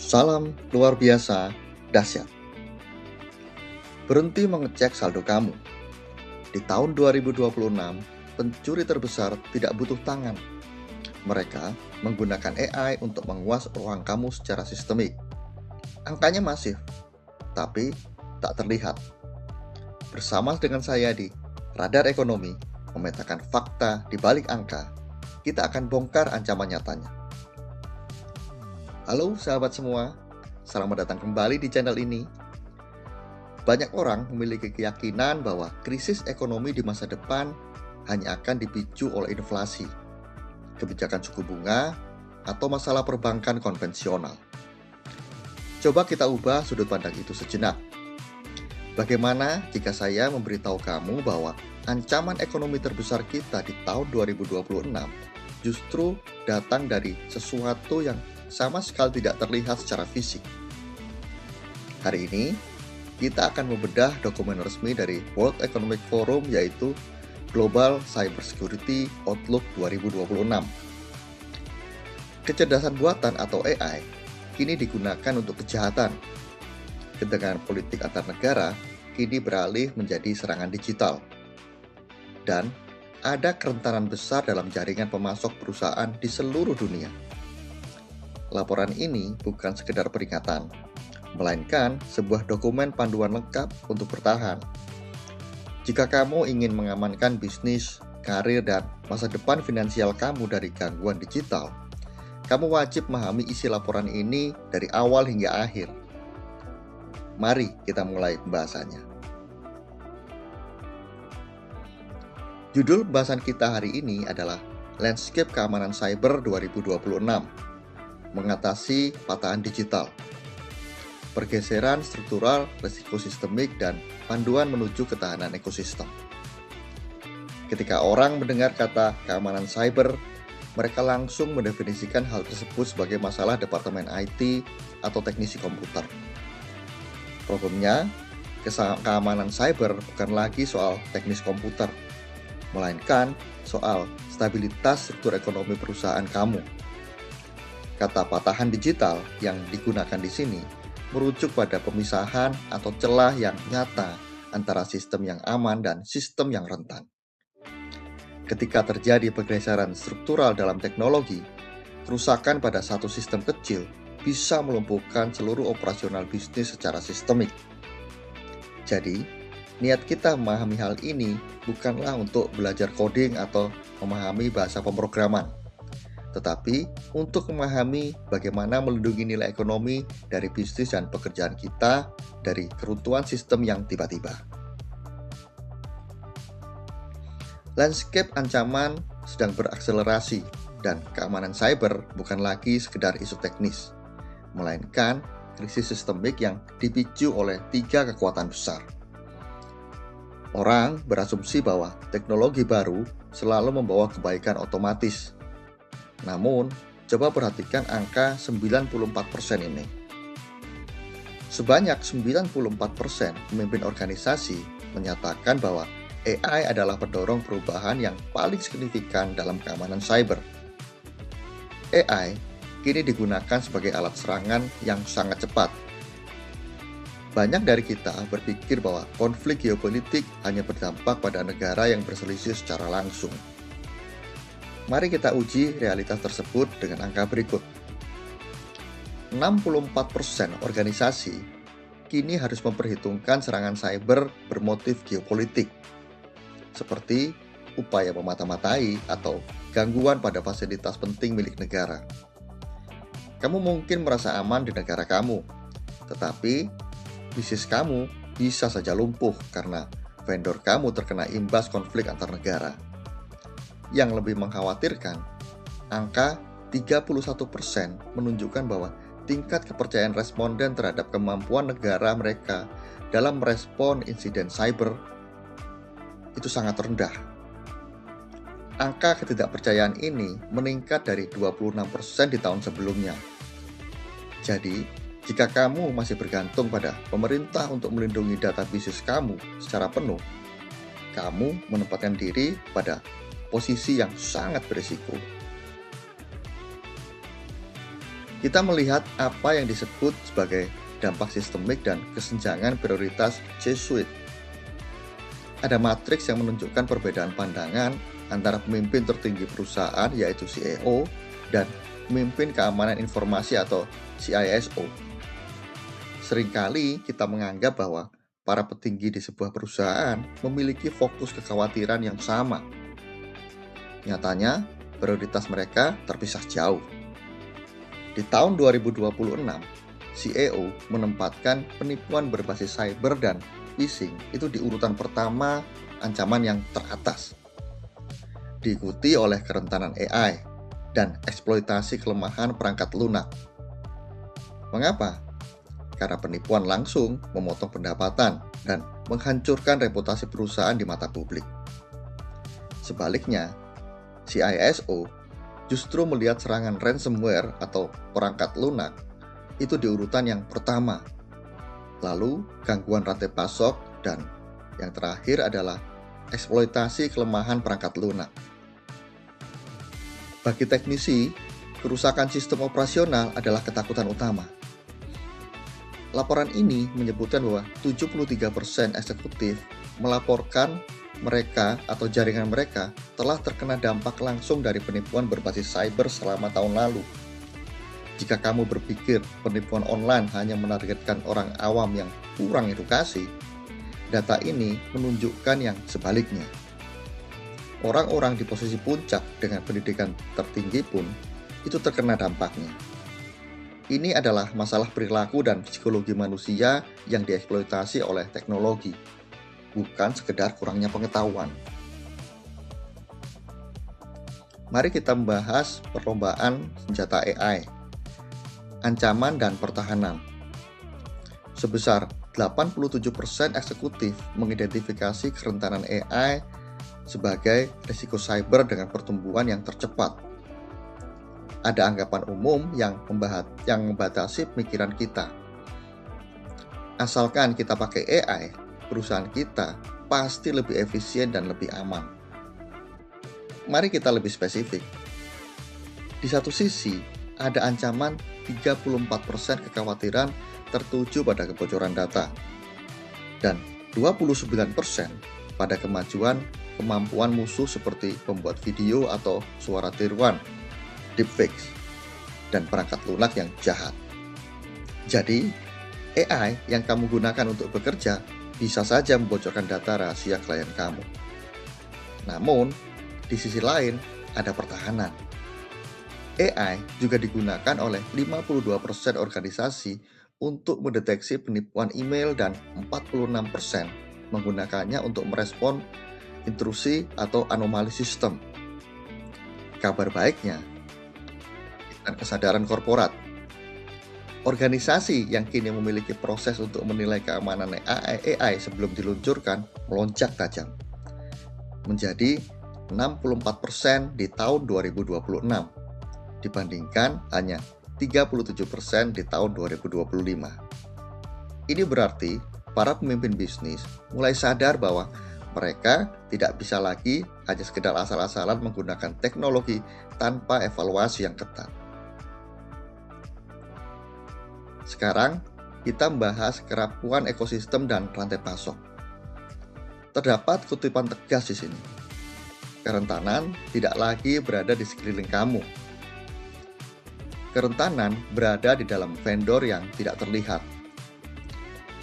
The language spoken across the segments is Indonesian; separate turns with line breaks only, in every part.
Salam luar biasa dahsyat. Berhenti mengecek saldo kamu. Di tahun 2026, pencuri terbesar tidak butuh tangan. Mereka menggunakan AI untuk menguas uang kamu secara sistemik. Angkanya masif, tapi tak terlihat. Bersama dengan saya di Radar Ekonomi, memetakan fakta di balik angka, kita akan bongkar ancaman nyatanya. Halo sahabat semua, selamat datang kembali di channel ini. Banyak orang memiliki keyakinan bahwa krisis ekonomi di masa depan hanya akan dipicu oleh inflasi, kebijakan suku bunga, atau masalah perbankan konvensional. Coba kita ubah sudut pandang itu sejenak. Bagaimana jika saya memberitahu kamu bahwa ancaman ekonomi terbesar kita di tahun 2026 justru datang dari sesuatu yang sama sekali tidak terlihat secara fisik? Hari ini, kita akan membedah dokumen resmi dari World Economic Forum, yaitu Global Cybersecurity Outlook 2026. Kecerdasan buatan atau AI kini digunakan untuk kejahatan. Ketegangan politik antar negara kini beralih menjadi serangan digital. Dan ada kerentanan besar dalam jaringan pemasok perusahaan di seluruh dunia. Laporan ini bukan sekedar peringatan, melainkan sebuah dokumen panduan lengkap untuk bertahan. Jika kamu ingin mengamankan bisnis, karir, dan masa depan finansial kamu dari gangguan digital, kamu wajib memahami isi laporan ini dari awal hingga akhir. Mari kita mulai pembahasannya. Judul pembahasan kita hari ini adalah Landscape Keamanan Cyber 2026, mengatasi patahan digital. Pergeseran struktural, risiko sistemik, dan panduan menuju ketahanan ekosistem. Ketika orang mendengar kata keamanan cyber, mereka langsung mendefinisikan hal tersebut sebagai masalah departemen IT atau teknisi komputer. Problemnya, keamanan cyber bukan lagi soal teknis komputer, melainkan soal stabilitas struktur ekonomi perusahaan kamu. Kata patahan digital yang digunakan di sini merujuk pada pemisahan atau celah yang nyata antara sistem yang aman dan sistem yang rentan. Ketika terjadi pergeseran struktural dalam teknologi, kerusakan pada satu sistem kecil bisa melumpuhkan seluruh operasional bisnis secara sistemik. Jadi, niat kita memahami hal ini bukanlah untuk belajar coding atau memahami bahasa pemrograman, tetapi untuk memahami bagaimana melindungi nilai ekonomi dari bisnis dan pekerjaan kita dari keruntuhan sistem yang tiba-tiba. Landscape ancaman sedang berakselerasi, dan keamanan cyber bukan lagi sekedar isu teknis, melainkan krisis sistemik yang dipicu oleh 3 kekuatan besar. Orang berasumsi bahwa teknologi baru selalu membawa kebaikan otomatis. Namun, coba perhatikan angka 94% ini. Sebanyak 94% pemimpin organisasi menyatakan bahwa AI adalah pendorong perubahan yang paling signifikan dalam keamanan cyber. AI kini digunakan sebagai alat serangan yang sangat cepat. Banyak dari kita berpikir bahwa konflik geopolitik hanya berdampak pada negara yang berselisih secara langsung. Mari kita uji realitas tersebut dengan angka berikut. 64% organisasi kini harus memperhitungkan serangan cyber bermotif geopolitik, seperti upaya memata-matai atau gangguan pada fasilitas penting milik negara. Kamu mungkin merasa aman di negara kamu, tetapi bisnis kamu bisa saja lumpuh karena vendor kamu terkena imbas konflik antar negara. Yang lebih mengkhawatirkan, angka 31% menunjukkan bahwa tingkat kepercayaan responden terhadap kemampuan negara mereka dalam merespon insiden cyber itu sangat rendah. Angka ketidakpercayaan ini meningkat dari 26% di tahun sebelumnya. Jadi, jika kamu masih bergantung pada pemerintah untuk melindungi data bisnis kamu secara penuh, kamu menempatkan diri pada posisi yang sangat berisiko. Kita melihat apa yang disebut sebagai dampak sistemik dan kesenjangan prioritas C-suite. Ada matriks yang menunjukkan perbedaan pandangan antara pemimpin tertinggi perusahaan yaitu CEO dan pemimpin keamanan informasi atau CISO. Seringkali kita menganggap bahwa para petinggi di sebuah perusahaan memiliki fokus kekhawatiran yang sama. Nyatanya, prioritas mereka terpisah jauh. Di tahun 2026, CEO menempatkan penipuan berbasis cyber dan phishing itu di urutan pertama ancaman yang teratas. Diikuti oleh kerentanan AI dan eksploitasi kelemahan perangkat lunak. Mengapa? Karena penipuan langsung memotong pendapatan dan menghancurkan reputasi perusahaan di mata publik. Sebaliknya, CISO justru melihat serangan ransomware atau perangkat lunak itu di urutan yang pertama. Lalu gangguan rantai pasok dan yang terakhir adalah eksploitasi kelemahan perangkat lunak. Bagi teknisi, kerusakan sistem operasional adalah ketakutan utama. Laporan ini menyebutkan bahwa 73% eksekutif melaporkan mereka atau jaringan mereka telah terkena dampak langsung dari penipuan berbasis cyber selama tahun lalu. Jika kamu berpikir penipuan online hanya menargetkan orang awam yang kurang edukasi, data ini menunjukkan yang sebaliknya. Orang-orang di posisi puncak dengan pendidikan tertinggi pun itu terkena dampaknya. Ini adalah masalah perilaku dan psikologi manusia yang dieksploitasi oleh teknologi, bukan sekedar kurangnya pengetahuan. Mari kita membahas perlombaan senjata AI, ancaman dan pertahanan. Sebesar 87% eksekutif mengidentifikasi kerentanan AI sebagai risiko cyber dengan pertumbuhan yang tercepat. Ada anggapan umum yang membatasi pemikiran kita. Asalkan kita pakai AI, perusahaan kita pasti lebih efisien dan lebih aman. Mari kita lebih spesifik. Di satu sisi, ada ancaman 34% kekhawatiran tertuju pada kebocoran data dan 29% pada kemampuan musuh seperti membuat video atau suara tiruan, deepfakes, dan perangkat lunak yang jahat. Jadi, AI yang kamu gunakan untuk bekerja bisa saja membocorkan data rahasia klien kamu. Namun, di sisi lain ada pertahanan. AI juga digunakan oleh 52% organisasi untuk mendeteksi penipuan email dan 46% menggunakannya untuk merespon intrusi atau anomali sistem. Kabar baiknya, dan kesadaran korporat. Organisasi yang kini memiliki proses untuk menilai keamanan AI sebelum diluncurkan melonjak tajam, menjadi 64% di tahun 2026, dibandingkan hanya 37% di tahun 2025. Ini berarti para pemimpin bisnis mulai sadar bahwa mereka tidak bisa lagi hanya sekedar asal-asalan menggunakan teknologi tanpa evaluasi yang ketat. Sekarang, kita membahas kerapuhan ekosistem dan rantai pasok. Terdapat kutipan tegas di sini. Kerentanan tidak lagi berada di sekeliling kamu. Kerentanan berada di dalam vendor yang tidak terlihat.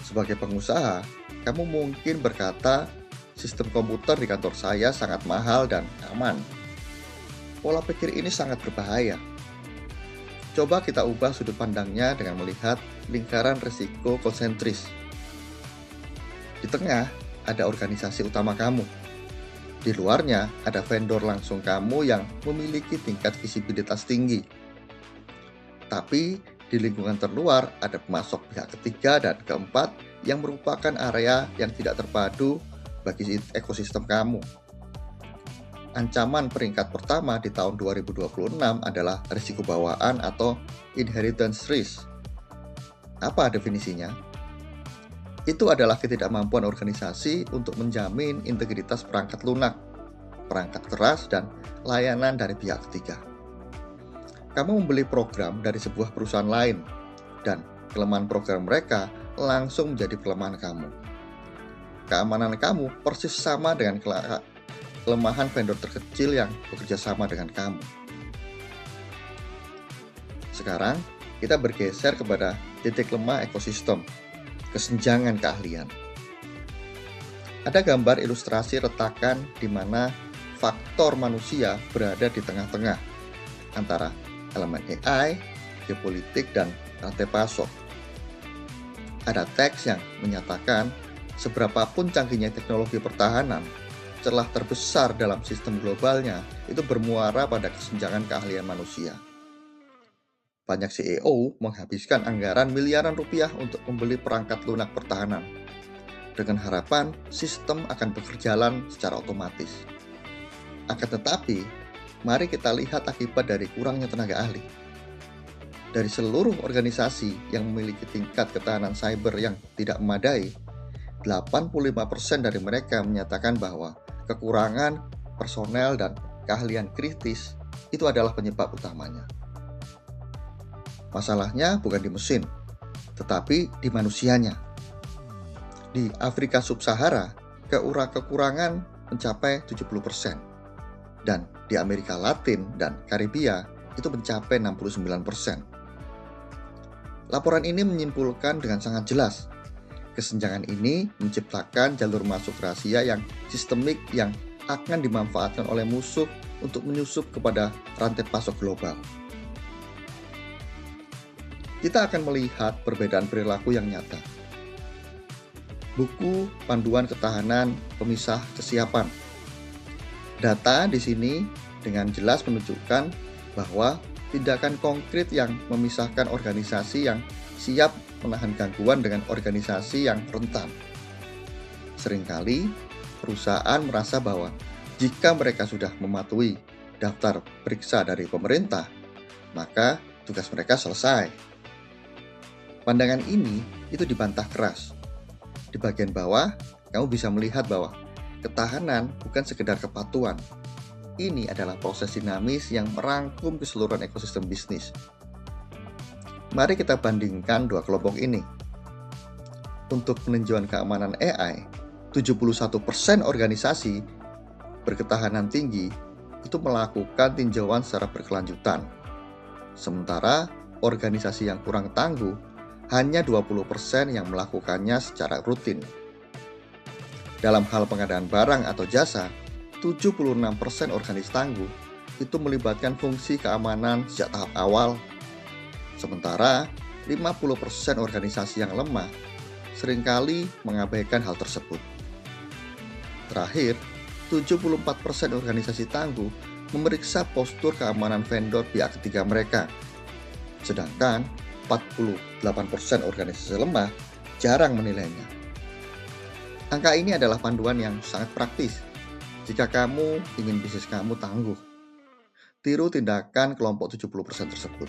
Sebagai pengusaha, kamu mungkin berkata, sistem komputer di kantor saya sangat mahal dan aman. Pola pikir ini sangat berbahaya. Coba kita ubah sudut pandangnya dengan melihat lingkaran risiko konsentris. Di tengah ada organisasi utama kamu. Di luarnya ada vendor langsung kamu yang memiliki tingkat visibilitas tinggi. Tapi di lingkungan terluar ada pemasok pihak ketiga dan keempat yang merupakan area yang tidak terpadu bagi ekosistem kamu. Ancaman peringkat pertama di tahun 2026 adalah risiko bawaan atau inheritance risk. Apa definisinya? Itu adalah ketidakmampuan organisasi untuk menjamin integritas perangkat lunak, perangkat keras, dan layanan dari pihak ketiga. Kamu membeli program dari sebuah perusahaan lain, dan kelemahan program mereka langsung menjadi kelemahan kamu. Keamanan kamu persis sama dengan kelemahan vendor terkecil yang bekerja sama dengan kamu. Sekarang, kita bergeser kepada titik lemah ekosistem, kesenjangan keahlian. Ada gambar ilustrasi retakan di mana faktor manusia berada di tengah-tengah antara elemen AI, geopolitik, dan rantai pasok. Ada teks yang menyatakan seberapapun canggihnya teknologi pertahanan, celah terbesar dalam sistem globalnya itu bermuara pada kesenjangan keahlian manusia. Banyak CEO menghabiskan anggaran miliaran rupiah untuk membeli perangkat lunak pertahanan, dengan harapan sistem akan berjalan secara otomatis. Akan tetapi, mari kita lihat akibat dari kurangnya tenaga ahli. Dari seluruh organisasi yang memiliki tingkat ketahanan cyber yang tidak memadai, 85% dari mereka menyatakan bahwa kekurangan personel dan keahlian kritis itu adalah penyebab utamanya. Masalahnya bukan di mesin, tetapi di manusianya. Di Afrika Sub-Sahara, kekurangan mencapai 70%, dan di Amerika Latin dan Karibia itu mencapai 69%. Laporan ini menyimpulkan dengan sangat jelas, kesenjangan ini menciptakan jalur masuk rahasia yang sistemik yang akan dimanfaatkan oleh musuh untuk menyusup kepada rantai pasok global. Kita akan melihat perbedaan perilaku yang nyata. Buku Panduan Ketahanan Pemisah Kesiapan. Data di sini dengan jelas menunjukkan bahwa tindakan konkret yang memisahkan organisasi yang siap menahan gangguan dengan organisasi yang rentan. Seringkali perusahaan merasa bahwa jika mereka sudah mematuhi daftar periksa dari pemerintah, maka tugas mereka selesai. Pandangan ini itu dibantah keras. Di bagian bawah, kamu bisa melihat bahwa ketahanan bukan sekedar kepatuhan. Ini adalah proses dinamis yang merangkum keseluruhan ekosistem bisnis. Mari kita bandingkan dua kelompok ini. Untuk peninjauan keamanan AI, 71% organisasi berketahanan tinggi itu melakukan tinjauan secara berkelanjutan. Sementara organisasi yang kurang tangguh hanya 20% yang melakukannya secara rutin. Dalam hal pengadaan barang atau jasa, 76% organisasi tangguh itu melibatkan fungsi keamanan sejak tahap awal. Sementara 50% organisasi yang lemah seringkali mengabaikan hal tersebut. Terakhir, 74% organisasi tangguh memeriksa postur keamanan vendor pihak ketiga mereka. Sedangkan 48% organisasi lemah jarang menilainya. Angka ini adalah panduan yang sangat praktis jika kamu ingin bisnis kamu tangguh. Tiru tindakan kelompok 70% tersebut.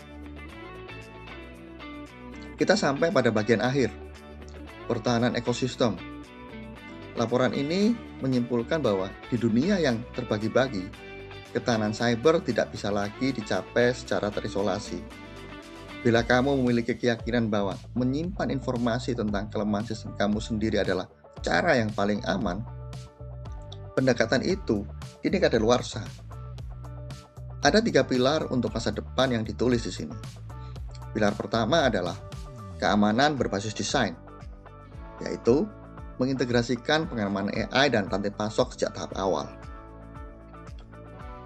Kita sampai pada bagian akhir, pertahanan ekosistem. Laporan ini menyimpulkan bahwa di dunia yang terbagi-bagi, ketahanan cyber tidak bisa lagi dicapai secara terisolasi. Bila kamu memiliki keyakinan bahwa menyimpan informasi tentang kelemahan sistem kamu sendiri adalah cara yang paling aman, pendekatan itu kini kadaluarsa. Ada 3 pilar untuk masa depan yang ditulis di sini. Pilar pertama adalah keamanan berbasis desain, yaitu mengintegrasikan pengamanan AI dan rantai pasok sejak tahap awal.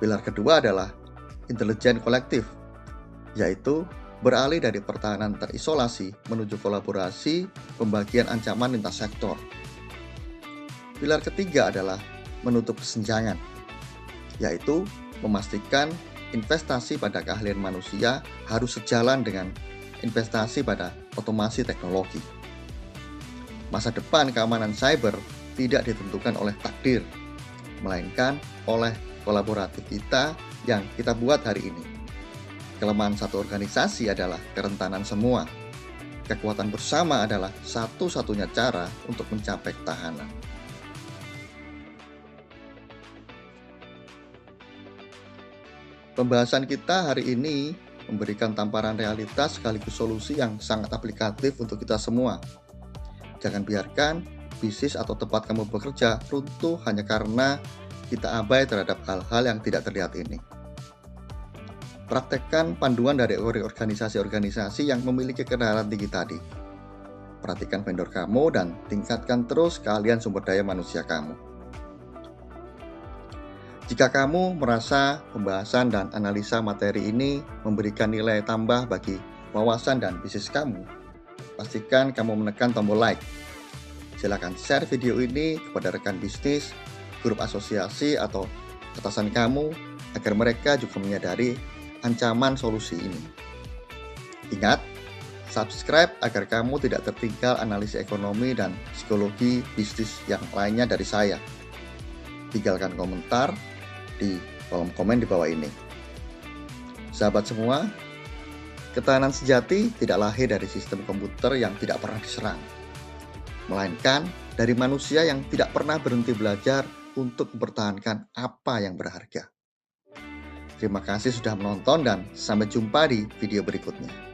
Pilar kedua adalah intelijen kolektif, yaitu beralih dari pertahanan terisolasi menuju kolaborasi pembagian ancaman lintas sektor. Pilar ketiga adalah menutup kesenjangan, yaitu memastikan investasi pada keahlian manusia harus sejalan dengan investasi pada otomasi teknologi. Masa depan keamanan cyber tidak ditentukan oleh takdir, melainkan oleh kolaboratif kita yang kita buat hari ini. Kelemahan satu organisasi adalah kerentanan semua. Kekuatan bersama adalah satu-satunya cara untuk mencapai ketahanan. Pembahasan kita hari ini memberikan tamparan realitas sekaligus solusi yang sangat aplikatif untuk kita semua. Jangan biarkan bisnis atau tempat kamu bekerja runtuh hanya karena kita abai terhadap hal-hal yang tidak terlihat ini. Praktekkan panduan dari organisasi-organisasi yang memiliki kenalan tinggi tadi. Perhatikan vendor kamu dan tingkatkan terus keahlian sumber daya manusia kamu. Jika kamu merasa pembahasan dan analisa materi ini memberikan nilai tambah bagi wawasan dan bisnis kamu, pastikan kamu menekan tombol like. Silakan share video ini kepada rekan bisnis, grup asosiasi, atau atasan kamu agar mereka juga menyadari ancaman solusi ini. Ingat, subscribe agar kamu tidak tertinggal analisis ekonomi dan psikologi bisnis yang lainnya dari saya. Tinggalkan komentar di kolom komen di bawah ini. Sahabat semua, ketahanan sejati tidak lahir dari sistem komputer yang tidak pernah diserang, melainkan dari manusia yang tidak pernah berhenti belajar untuk mempertahankan apa yang berharga. Terima kasih sudah menonton dan sampai jumpa di video berikutnya.